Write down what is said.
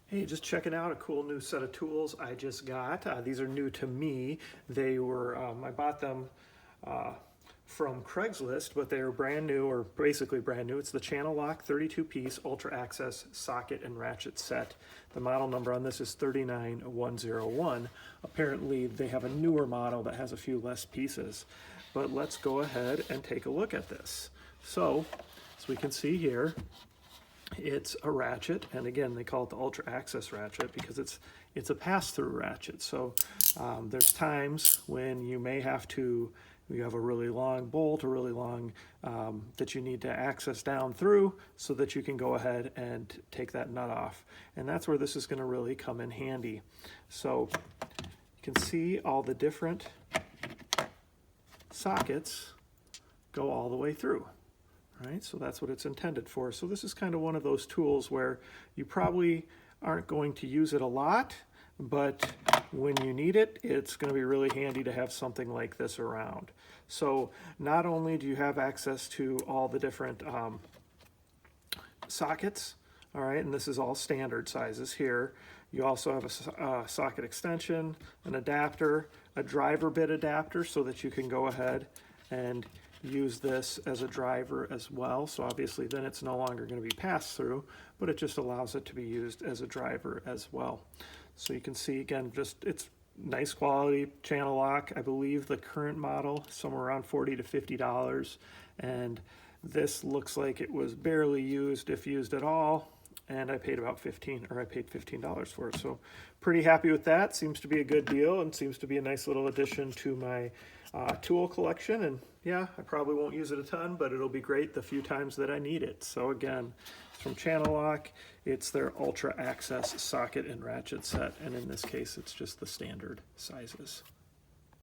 Hey, just checking out a cool new set of tools I just got. These are new to me. They were, I bought them from Craigslist, but they were brand new, or basically brand new. It's the Channellock 32-piece Ultra Access socket and ratchet set. The model number on this is 39101. Apparently they have a newer model that has a few less pieces. But let's go ahead and take a look at this. So, as we can see here, it's a ratchet, and again they call it the Ultra Access ratchet because it's a pass-through ratchet. So there's times when you may have to, you have a really long bolt, a really long that you need to access down through so that you can go ahead and take that nut off, and that's where this is going to really come in handy. So you can see all the different sockets go all the way through. Right, so that's what it's intended for. So this is kind of one of those tools where you probably aren't going to use it a lot, but when you need it, it's going to be really handy to have something like this around. So not only do you have access to all the different sockets, all right, and this is all standard sizes here. You also have a socket extension, an adapter, a driver bit adapter so that you can go ahead and use this as a driver as well. So obviously then it's no longer going to be passed through, but it just allows it to be used as a driver as well. So you can see again, just it's nice quality Channellock. I believe the current model somewhere around $40 to $50, and this looks like it was barely used, if used at all, and I paid about $15 for it. So pretty happy with that. Seems to be a good deal and seems to be a nice little addition to my tool collection. And yeah, I probably won't use it a ton, but it'll be great the few times that I need it. So again, it's from Channellock. It's their Ultra Access socket and ratchet set, and in this case it's just the standard sizes.